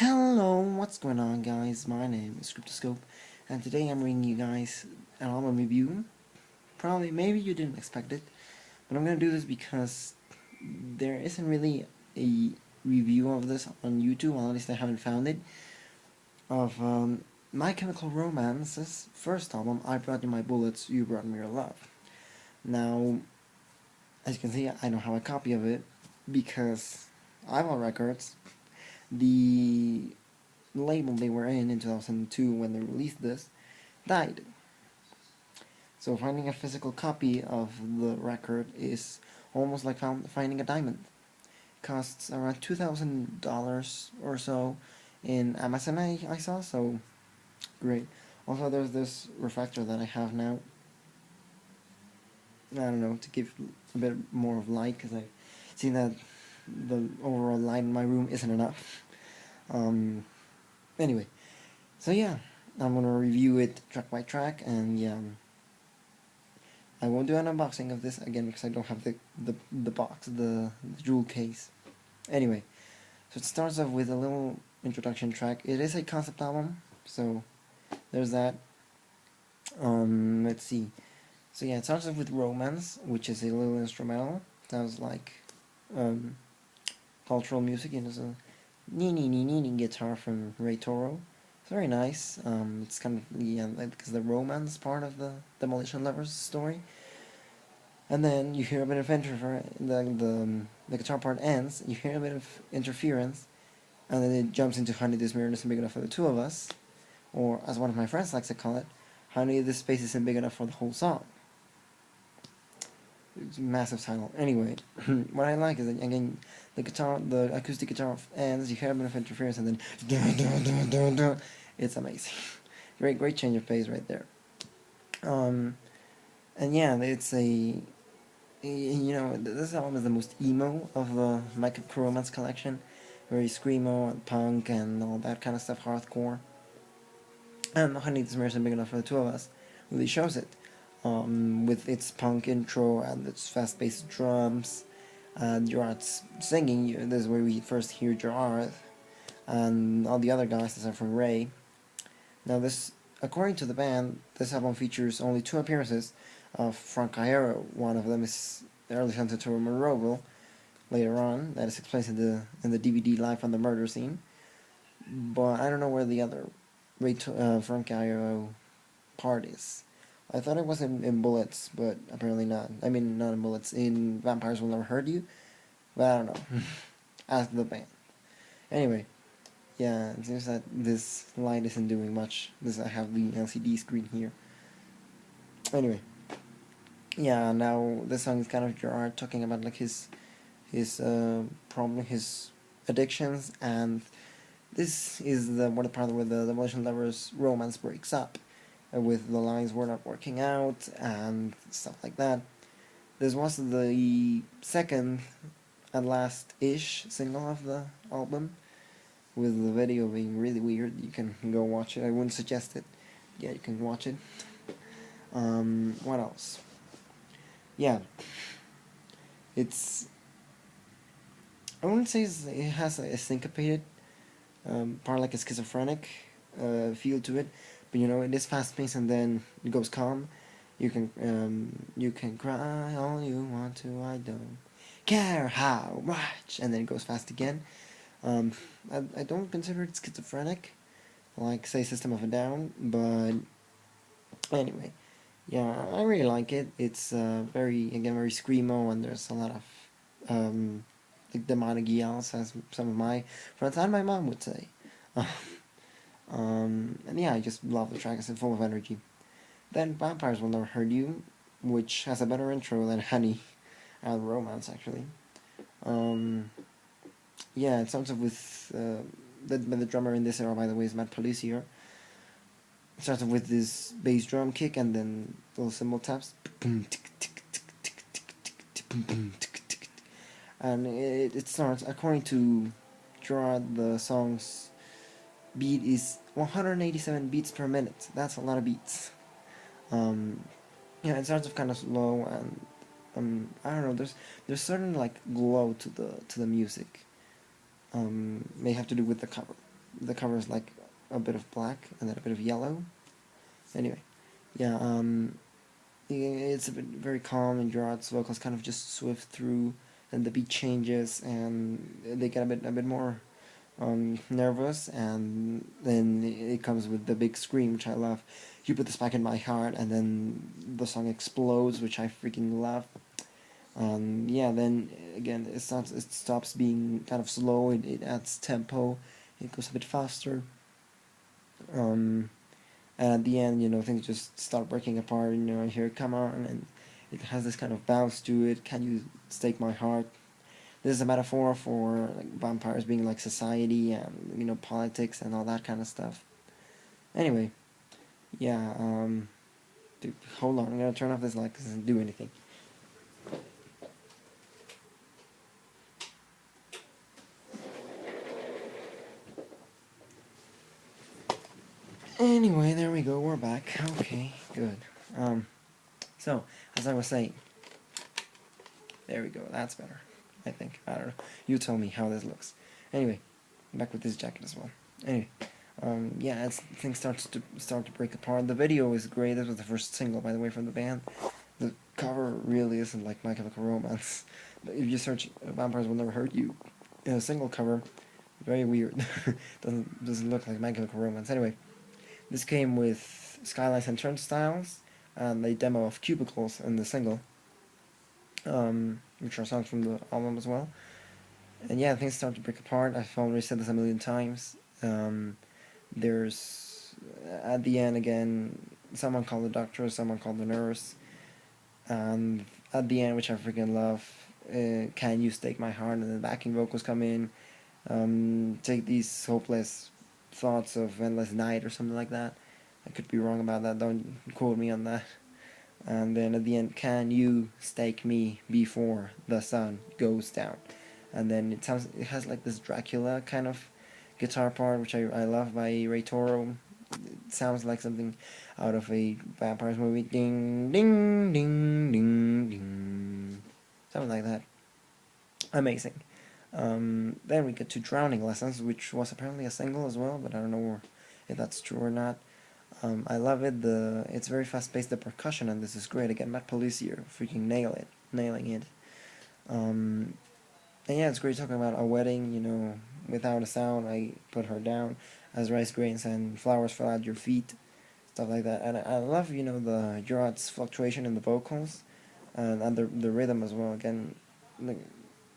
Hello, what's going on, guys? My name is Cryptoscope, and today I'm bringing you guys an album review. Probably, maybe you didn't expect it, but I'm gonna do this because there isn't really a review of this on YouTube, or at least I haven't found it, of My Chemical Romance's first album, I Brought You My Bullets, You Brought Me Your Love. Now, as you can see, I don't have a copy of it because Eyeball Records, the label they were in 2002 when they released this, died. So finding a physical copy of the record is almost like finding a diamond. It costs around $2,000 or so in Amazon I saw, so great. Also there's this reflector that I have now. I don't know, to give a bit more of light, because I've seen that the overall light in my room isn't enough. Anyway, so yeah, I'm gonna review it track by track, and yeah, I won't do an unboxing of this again because I don't have the box, the jewel case. Anyway, so it starts off with a little introduction track. It is a concept album, so there's that. Let's see. So yeah, it starts off with Romance, which is a little instrumental. Sounds like cultural music, it's a nee guitar from Ray Toro. It's very nice. It's kind of, yeah, because the romance part of the Demolition Lovers story. And then you hear a bit of the guitar part ends, you hear a bit of interference, and then it jumps into Honey, This Mirror Isn't Big Enough for the Two of Us, or as one of my friends likes to call it, Honey, This Space Isn't Big Enough for the Whole Song. It's a massive title. Anyway, what I like is that, again, the acoustic guitar ends, you hear a bit of interference, and then it's amazing. Great change of pace right there. And yeah, it's this album is the most emo of the My Chemical Romance collection. Very screamo and punk and all that kind of stuff, hardcore. And Honey, This Mirror Isn't Big Enough for the Two of Us really shows it. With its punk intro and its fast-paced drums, and Gerard's singing. This is where we first hear Gerard, and all the other guys aside from Ray. Now, according to the band, this album features only 2 appearances of Frank Iero. One of them is the early Hunter to Monroeville. Later on, that is explained in the DVD Live on the Murder Scene. But I don't know where the other Frank Iero part is. I thought it was in Bullets, but apparently not. I mean, not in Bullets. In Vampires Will Never Hurt You, but I don't know. Ask the band. Anyway, yeah, it seems that this light isn't doing much. I have the LCD screen here. Anyway, yeah. Now this song is kind of Gerard talking about like his problem, his addictions, and this is the part where the Demolition Lovers romance breaks up, with the lines "we're not working out" and stuff like that. This was the second and last-ish single of the album, with the video being really weird. You can go watch it. I wouldn't suggest it. Yeah, you can watch it. What else? Yeah. I wouldn't say it has a syncopated part, like a schizophrenic feel to it, but it is fast paced and then it goes calm. You can cry all you want to, I don't care how much, and then it goes fast again. I don't consider it schizophrenic, like say System of a Down, but anyway, yeah, I really like it. It's very screamo, and there's a lot of like demonic yells, as some of my friends and my mom would say. And yeah, I just love the track. It's full of energy. Then Vampires Will Never Hurt You, which has a better intro than Honey and Romance, actually. Yeah, it starts off with the drummer in this era, by the way, is Matt Policier. It starts off with this bass drum kick and then little cymbal taps. And it starts, according to Gerard, the song's beat is 187 beats per minute. That's a lot of beats. Yeah, it starts off kind of slow, and I don't know. There's certain like glow to the music. May have to do with the cover. the cover is like a bit of black and then a bit of yellow. Anyway, yeah, it's a bit very calm, and Gerard's vocals kind of just swift through, and the beat changes, and they get a bit more nervous, and then it comes with the big scream, which I love. You put this back in my heart, and then the song explodes, which I freaking love. Yeah, then again it stops being kind of slow. It adds tempo. It goes a bit faster. And at the end, things just start breaking apart. I hear "Come on," and it has this kind of bounce to it. Can you stake my heart? This is a metaphor for like vampires being like society and politics and all that kind of stuff. Anyway, yeah. Dude, hold on. I'm gonna turn off this light because it doesn't do anything. Anyway, there we go. We're back. Okay, good. So as I was saying, there we go. That's better. I think. I don't know. You tell me how this looks. Anyway, back with this jacket as well. Anyway, yeah, as things start to break apart. The video is great. This was the first single, by the way, from the band. The cover really isn't like My Chemical Romance. But if you search "Vampires Will Never Hurt You" in a single cover, very weird. doesn't look like My Chemical Romance. Anyway, this came with Skylights and Turnstiles and a demo of Cubicles in the single, which are songs from the album as well. And yeah, things start to break apart. I've already said this a million times. There's, at the end again, someone called the doctor, someone called the nurse, and at the end, which I freaking love, "Can you stake my heart?" and the backing vocals come in. Take these hopeless thoughts of endless night or something like that. I could be wrong about that, don't quote me on that. And then at the end, "Can you stake me before the sun goes down?" And then it has like this Dracula kind of guitar part, which I love, by Ray Toro. It sounds like something out of a vampires movie. Ding, ding, ding, ding, ding. Something like that. Amazing. Then we get to "Drowning Lessons," which was apparently a single as well, but I don't know if that's true or not. I love it. It's very fast paced. The percussion and this is great. Again, Matt Policier freaking nailing it. And yeah, it's great talking about a wedding. Without a sound, I put her down as rice grains and flowers fell at your feet, stuff like that. And I love the Gerard's fluctuation in the vocals, and the rhythm as well. Again, like,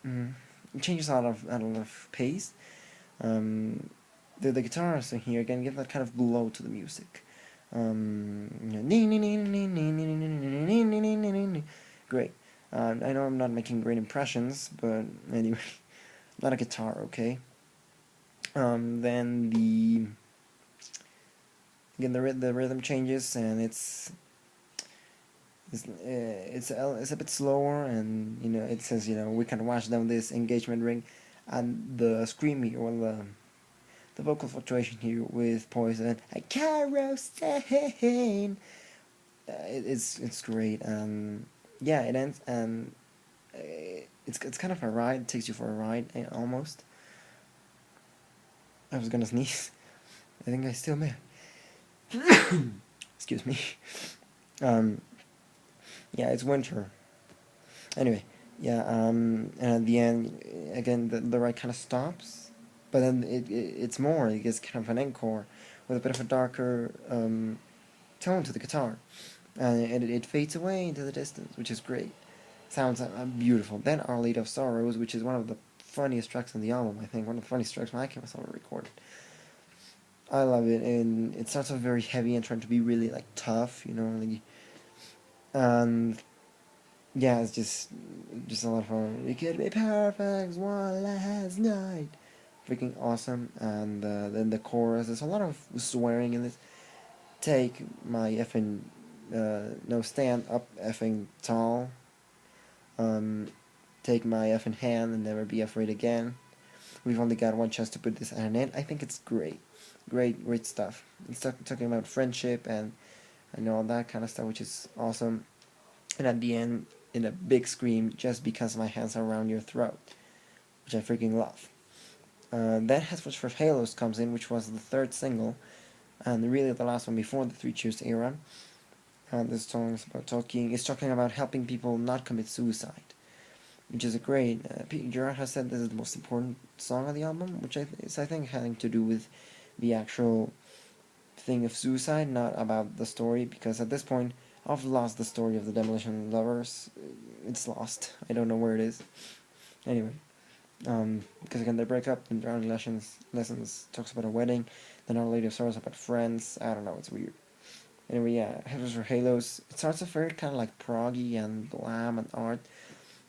it changes out of pace. The guitars in here again give that kind of glow to the music. Great. I know I'm not making great impressions, but anyway, not a guitar, okay. Then the rhythm changes, and it's a bit slower, and it says "We can wash down this engagement ring," and the scream here, well, the vocal fluctuation here with Poison, a kerosene. It's great. Yeah, it ends, and it's kind of a ride. It takes you for a ride, almost. I was gonna sneeze. I think I still may. Excuse me. Yeah, it's winter. Anyway, yeah. And at the end, again, the ride kind of stops, but then it's more. It gets kind of an encore with a bit of a darker tone to the guitar, and it fades away into the distance, which is great. Sounds beautiful. Then "Our Lady of Sorrows," which is one of the funniest tracks on the album. I think one of the funniest tracks my Chemical ever recorded. I love it, and it starts off very heavy and trying to be really like tough, and yeah, it's just a lot of fun. "We could be perfect one last night," freaking awesome. And then the chorus, there's a lot of swearing in this. "Take my effing no, stand up effing tall. Take my effing hand and never be afraid again. We've only got one chance to put this on it." I think it's great. Great stuff. It's talking about friendship and all that kind of stuff, which is awesome. And at the end, in a big scream, "Just because my hands are around your throat," which I freaking love. Then Headphones for Halos comes in, which was the third single, and really the last one before the Three Cheers era. This song is talking about helping people not commit suicide, which is a great. Gerard has said this is the most important song on the album, which is I think having to do with the actual thing of suicide, not about the story, because at this point I've lost the story of the Demolition Lovers. It's lost. I don't know where it is. Anyway, because again they break up, and Drowning Lessons talks about a wedding, then Our Lady of Sorrows about friends. I don't know, it's weird. Anyway, yeah, Headphones for Halos. It starts off very kind of like proggy and glam and art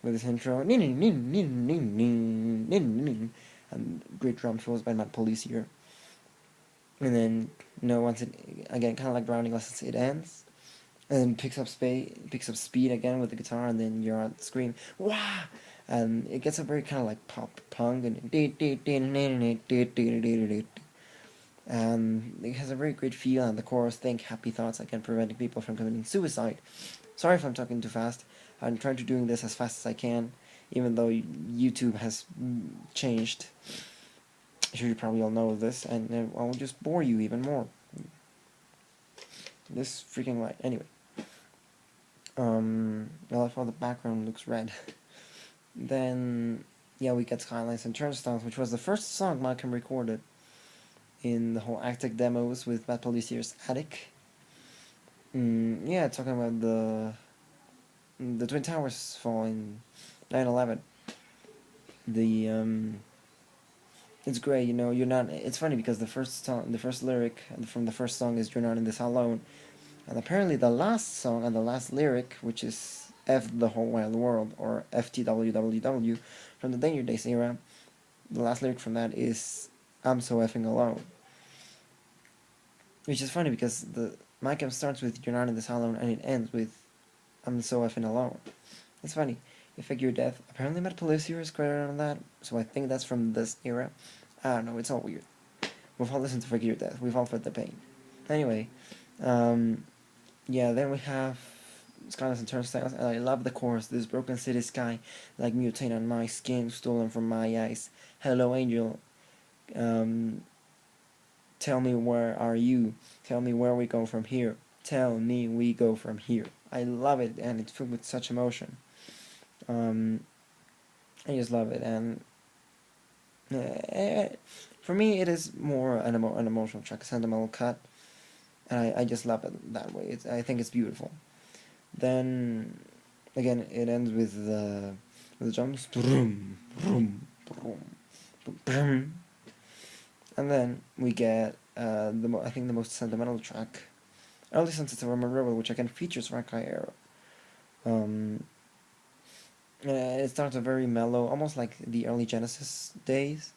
with this intro, and great drum fills by Matt Police here. And then, once it, again, kind of like Drowning Lessons, it ends, and then picks up speed again with the guitar, and then you're on the scream, wah! And it gets a very kind of like pop punk, and it has a very great feel, and the chorus, think happy thoughts again, preventing people from committing suicide. Sorry if I'm talking too fast. I'm trying to doing this as fast as I can, even though YouTube has changed. I'm sure you probably all know this, and I will just bore you even more. This freaking light. Anyway. I love how the background looks red. Then, yeah, we get Skylines and Turnstiles, which was the first song Malcolm recorded in the whole Actic demos with Matt Policier's Attic. Yeah, talking about the Twin Towers falling 9/11. It's great, you're not. It's funny because the first lyric from the first song is "You're not in this alone," and apparently the last song and the last lyric, which is "F the whole wild world" or FTWWW from the Danger Days era, the last lyric from that is "I'm so effing alone," which is funny because the Malcolm starts with "You're not in this alone" and it ends with "I'm so effing alone." It's funny. Fake Your Death. Apparently Matt Policier is credited on that, so I think that's from this era. I don't know, it's all weird. We've all listened to Fake Your Death. We've all felt the pain. Anyway, yeah, then we have Skylines and Turnstiles, and I love the chorus. This broken city sky, like mutate on my skin, stolen from my eyes. Hello, angel. Tell me where are you? Tell me where we go from here. Tell me we go from here. I love it, and it's filled with such emotion. I just love it, and for me, it is more an emotional track, a sentimental cut, and I just love it that way. I think it's beautiful. Then, again, it ends with the drums, and then we get I think the most sentimental track, Early Sunsets of Roman Rebel, which again features Rakai Arrow. It starts a very mellow, almost like the early Genesis days.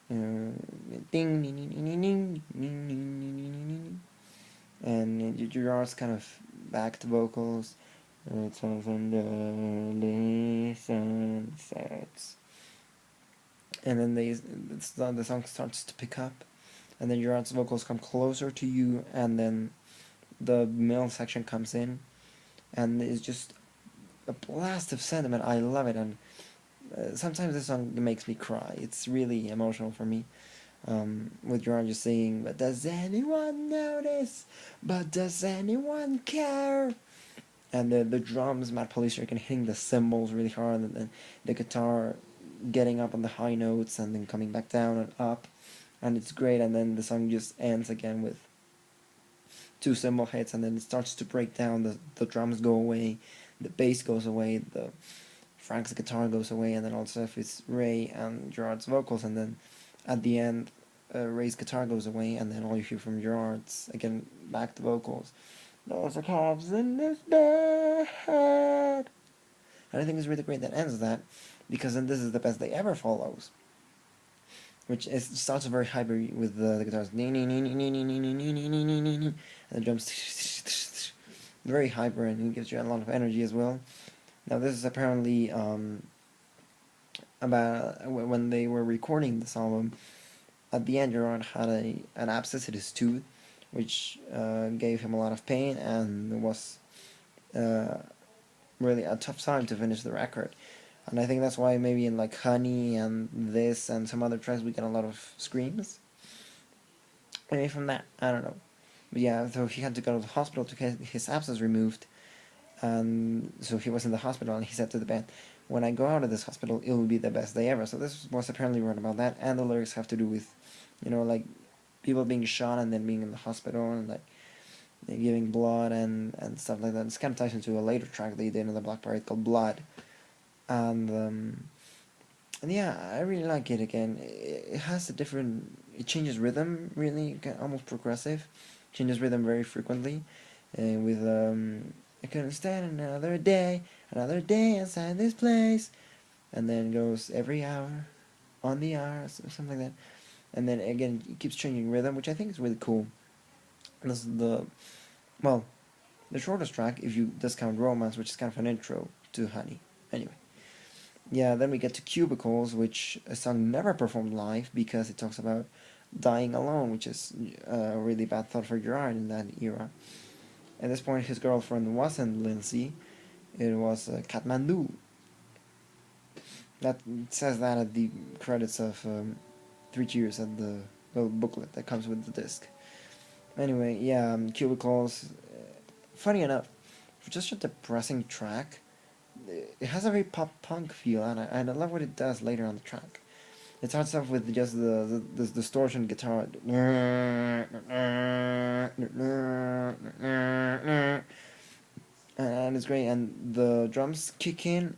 And Gerard's kind of backed vocals. It's on the early sunsets. And then the song starts to pick up, and then Gerard's vocals come closer to you, and then the male section comes in, and it's just a blast of sentiment. I love it, and sometimes this song makes me cry. It's really emotional for me. With Gerard just singing, but does anyone notice? But does anyone care? And the drums, Matt Policier can hitting the cymbals really hard, and then the guitar getting up on the high notes and then coming back down and up, and it's great. And then the song just ends again with two cymbal hits, and then it starts to break down. The drums go away, the bass goes away, the Frank's guitar goes away, and then also if it's Ray and Gerard's vocals, and then at the end Ray's guitar goes away, and then all you hear from Gerard's again back to vocals. Those are calves in this bed. And I think it's really great that ends that, because then This Is the Best Day Ever follows, which starts very hyper with the guitars and the drums very hyper, and it gives you a lot of energy as well. Now this is apparently about when they were recording this album. At the end, Gerard had an abscess in his tooth, which gave him a lot of pain, and it was really a tough time to finish the record. And I think that's why maybe in like Honey and this and some other tracks we get a lot of screams. Maybe from that, I don't know. But yeah, so he had to go to the hospital to get his abscess removed. And so he was in the hospital, and he said to the band, "When I go out of this hospital, it will be the best day ever." So this was apparently written about that, and the lyrics have to do with, like people being shot and then being in the hospital and like giving blood and stuff like that. It's kind of ties into a later track they did in the Black Parade called Blood, and yeah, I really like it. Again, it has a different. It changes rhythm really, almost progressive. Changes rhythm very frequently, with I couldn't stand another day inside this place, and then goes every hour, on the hour, something like that, and then again it keeps changing rhythm, which I think is really cool. This is well, the shortest track if you discount Romance, which is kind of an intro to Honey. Anyway. Yeah, then we get to Cubicles, which a song never performed live because it talks about dying alone, which is a really bad thought for Gerard in that era. At this point, his girlfriend wasn't Lindsay, it was Kathmandu. That says that at the credits of 3 Cheers at the little booklet that comes with the disc. Anyway, yeah, Cubicles. Funny enough, for just a depressing track, it has a very pop punk feel, and I love what it does later on the track. It starts off with just the distortion guitar, and it's great. And the drums kick in,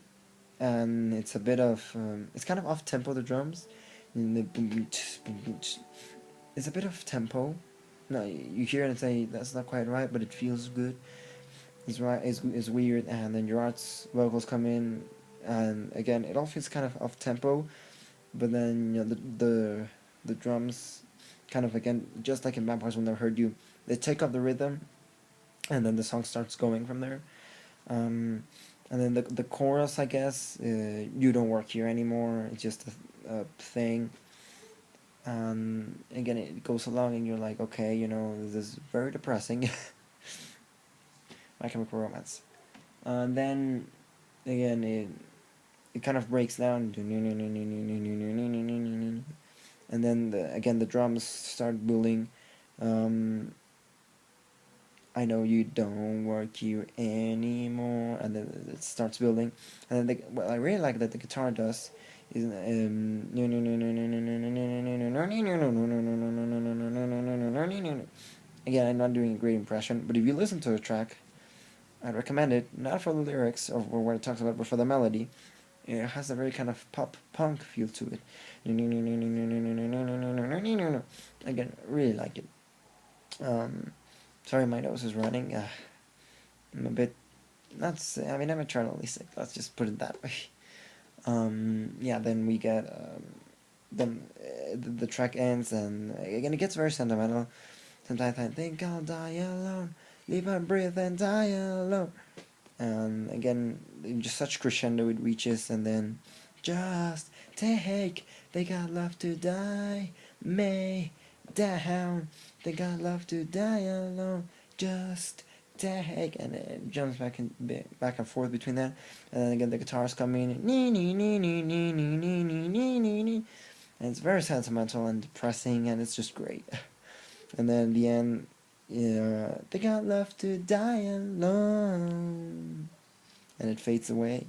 and it's a bit of it's kind of off tempo. The drums, it's a bit of tempo. No, you hear it and say that's not quite right, but it feels good. It's right. It's weird, and then Gerard's vocals come in, and again it all feels kind of off tempo, but then the drums, kind of again just like in Vampires Will Never Hurt You, they take up the rhythm, and then the song starts going from there. And then the chorus, I guess, you don't work here anymore. It's just a thing. Again, it goes along, and you're like, okay, this is very depressing. My Chemical Romance. And then again, it kind of breaks down, and then again the drums start building. I know you don't work here anymore, and then it starts building, and then what I really like that the guitar does is again, I'm not doing a great impression, but if you listen to the track, I'd recommend it, not for the lyrics or what it talks about, but for the melody. It has a very kind of pop punk feel to it. Again, really like it. Sorry, my nose is running. I'm a bit, I'm eternally sick. Let's just put it that way. Yeah, then we get the track ends, and again it gets very sentimental. Sometimes I think I'll die alone, live and breathe and die alone. And again, just such crescendo it reaches, and then just take, they got love to die, may down, they got love to die alone, just take, and it jumps back and forth between that, and then again the guitars come in, and it's very sentimental and depressing, and it's just great. And then the end, yeah, they got love to die alone, and it fades away.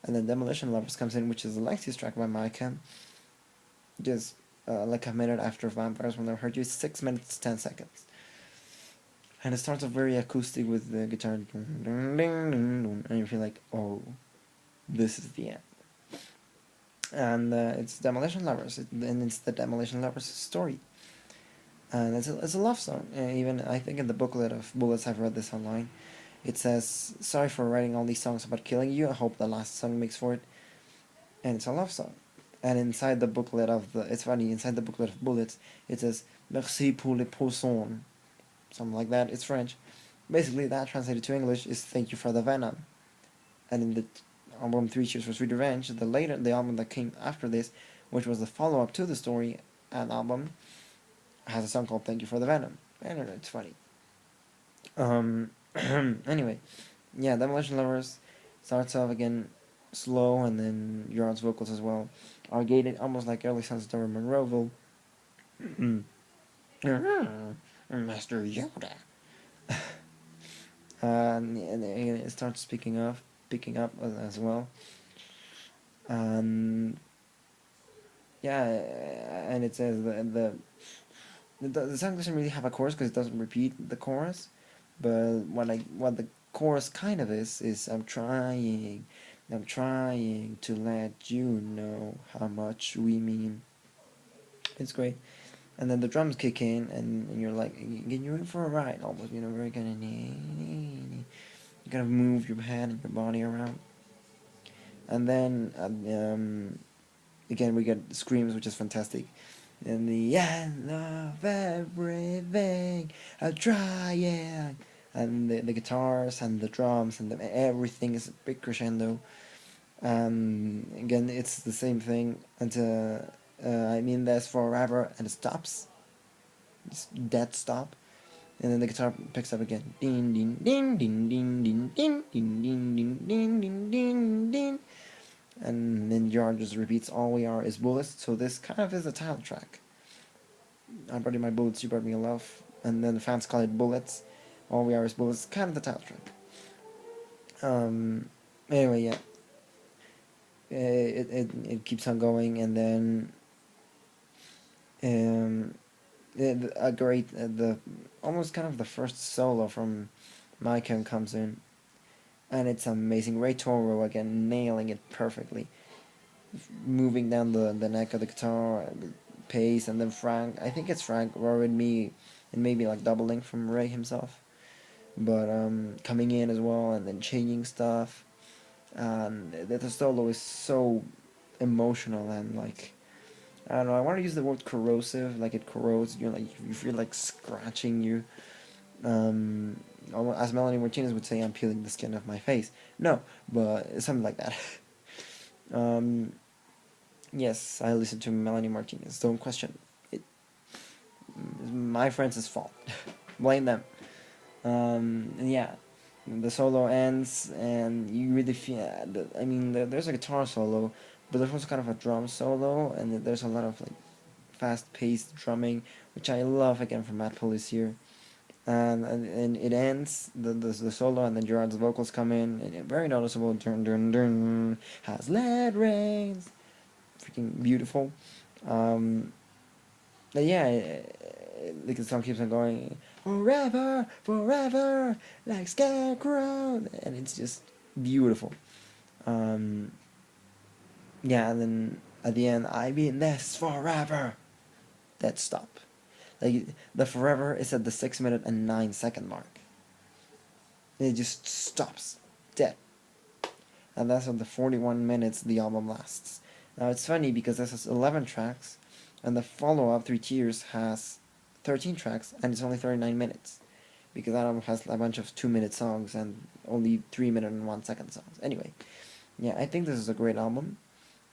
And then Demolition Lovers comes in, which is the lengthiest track by Micah, just like a minute after Vampires Will Never Hurt You. 6 minutes 10 seconds, and it starts off very acoustic with the guitar, and you feel like, oh, this is the end. And it's Demolition Lovers, and it's the Demolition Lovers story. And it's a love song. Even I think in the booklet of Bullets, I've read this online. It says, "Sorry for writing all these songs about killing you. I hope the last song makes for it." And it's a love song. And inside the booklet it's funny. Inside the booklet of Bullets, it says, "Merci pour les poissons," something like that. It's French. Basically, that translated to English is "Thank you for the venom." And in the album 3 Cheers for Sweet Revenge, the album that came after this, which was the follow up to the story and album, has a song called "Thank You for the Venom." I don't know, it's funny. Anyway, yeah, Demolition Lovers starts off again. slow, and then Gerard's vocals as well are gated, almost like early Sons of Doran Monroeville. Master Yoda. And it starts picking up as well. And yeah, and it says the song doesn't really have a chorus because it doesn't repeat the chorus, but what the chorus kind of is I'm trying to let you know how much we mean. It's great. And then the drums kick in, and you're like, you're in for a ride almost, very kind of, you kind of move your head and your body around. And then, again, we get screams, which is fantastic. In the end of everything, I'm trying. And the guitars and the drums and everything is a big crescendo. Again, it's the same thing until I mean there's forever, and it stops. It's dead stop, and then the guitar picks up again. Ding ding ding ding ding ding ding ding ding ding ding ding ding ding, and then Gerard just repeats, "All we are is bullets." So this kind of is the title track. I brought you my bullets, you brought me a love, and then the fans call it Bullets. All we are is bullets. Kind of the title track. Anyway, yeah. It keeps on going, and then a great the almost kind of the first solo from Micah comes in, and it's amazing. Ray Toro again nailing it perfectly, moving down the neck of the guitar, pace, and then Frank. I think it's Frank or me, and maybe like doubling from Ray himself, but coming in as well, and then changing stuff, and the solo is so emotional and like. I don't know. I want to use the word corrosive, like it corrodes. Like you feel like scratching you. As Melanie Martinez would say, I'm peeling the skin off my face. No, but something like that. Yes, I listen to Melanie Martinez. Don't question it. My friends' fault. Blame them. And yeah, the solo ends, and you really feel. I mean, there's a guitar solo, but there's also kind of a drum solo, and there's a lot of like fast-paced drumming, which I love again from Matt Policier. And it ends the solo, and then Gerard's vocals come in, and very noticeable. Dun dun dun has lead rains, freaking beautiful. But yeah, like the song keeps on going forever, forever, like Scarecrow, and it's just beautiful. Yeah, and then at the end, I've been this forever. That stop. Like the forever is at the 6 minute and 9 second mark. It just stops dead, and that's on the 41 minutes the album lasts. Now it's funny because this has 11 tracks, and the follow-up, Three Tears, has 13 tracks, and it's only 39 minutes. Because that album has a bunch of 2 minute songs and only 3 minute and 1 second songs. Anyway, yeah, I think this is a great album.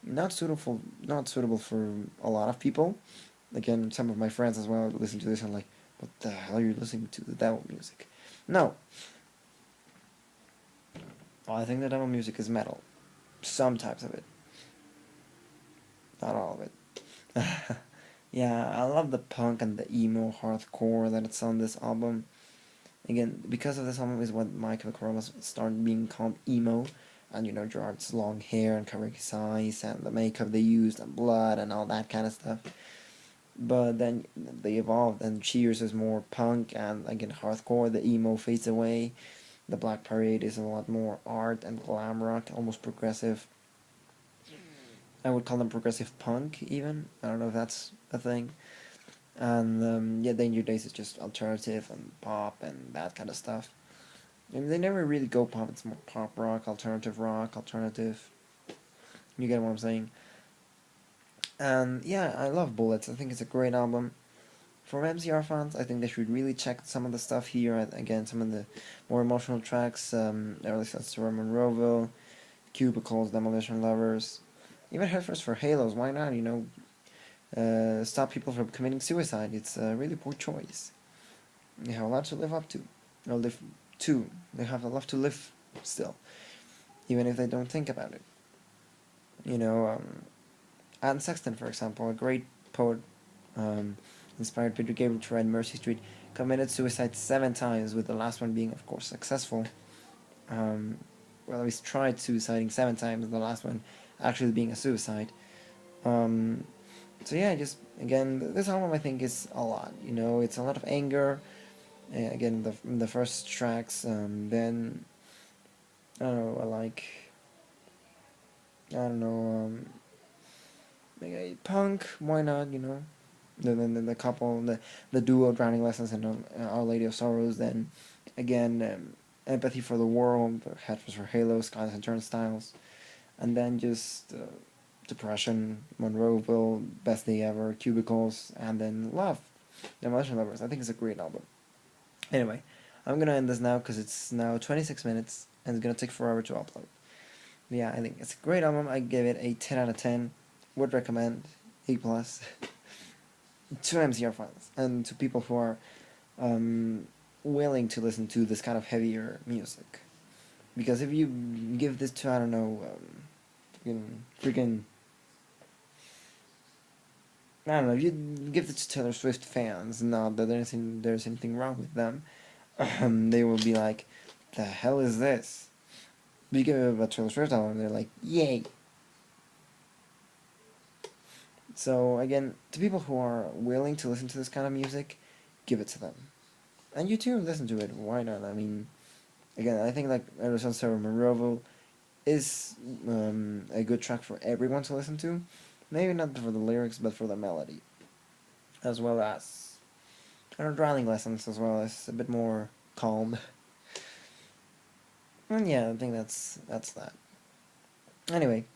Not suitable for a lot of people. Again, some of my friends as well listen to this and like, what the hell are you listening to? The devil music. No. Well, I think the devil music is metal. Some types of it. Not all of it. Yeah, I love the punk and the emo hardcore that it's on this album. Again, because of this album is what My Chemical Romance started being called emo, and Gerard's long hair and covering his eyes and the makeup they used and blood and all that kind of stuff. But then they evolved, and Cheers is more punk, and again hardcore. The emo fades away. The Black Parade is a lot more art and glam rock, almost progressive. I would call them progressive punk even. I don't know if that's a thing. And yeah, Danger Days is just alternative and pop and that kind of stuff. I mean, they never really go pop. It's more pop rock, alternative. You get what I'm saying? And yeah, I love Bullets. I think it's a great album. For MCR fans, I think they should really check some of the stuff here. Again, some of the more emotional tracks. Early Sets to Monroeville, Cubicles, Demolition Lovers, even Headfirst for Halos. Why not? Stop people from committing suicide. It's a really poor choice. They have a lot to live up to. Or live to. They have a lot to live still. Even if they don't think about it. You know, Anne Sexton, for example, a great poet, um, inspired Peter Gabriel to write Mercy Street, committed suicide 7 times, with the last one being, of course, successful. Well, at least tried suiciding 7 times, the last one actually being a suicide. So yeah, just again, this album I think is a lot. You know, it's a lot of anger. Again, the first tracks. Then I don't know. I don't know. Punk. Why not? You know, the couple, the duo, Drowning Lessons and Our Lady of Sorrows. Then again, Empathy for the World, Headphones for Halo, Skies and Turnstiles, and then just Depression, Monroeville, Best Day Ever, Cubicles, and then Love, Demolition Lovers. I think it's a great album. Anyway, I'm gonna end this now because it's now 26 minutes and it's gonna take forever to upload. But yeah, I think it's a great album. I give it a 10 out of 10. Would recommend. A plus. To MCR fans and to people who are willing to listen to this kind of heavier music. Because if you give this to, I don't know, freaking I don't know, if you give it to Taylor Swift fans, not that there's anything wrong with them, they will be like, the hell is this? But you give it a Taylor Swift album, they're like, yay! So again, to people who are willing to listen to this kind of music, give it to them. And you too, listen to it, why not? I mean, again, I think like Emerson Sarah Monroeville is a good track for everyone to listen to. Maybe not for the lyrics, but for the melody. As well as, I don't know, Drowning Lessons, as well as a bit more calm. And yeah, I think that's that. Anyway,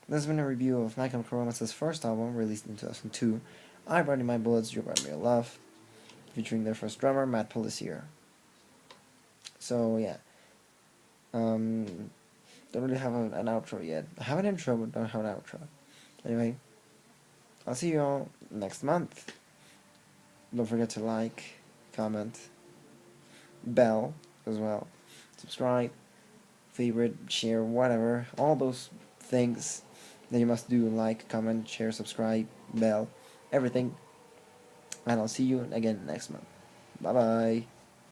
this has been a review of My Chemical Romance's first album, released in 2002, I Brought You My Bullets, You Brought Me Your Love, featuring their first drummer, Matt Pelletier. So yeah, don't really have an outro yet. I have an intro, but don't have an outro. Anyway, I'll see you all next month. Don't forget to like, comment, bell as well, subscribe, favorite, share, whatever, all those things that you must do: like, comment, share, subscribe, bell, everything. And I'll see you again next month. Bye bye.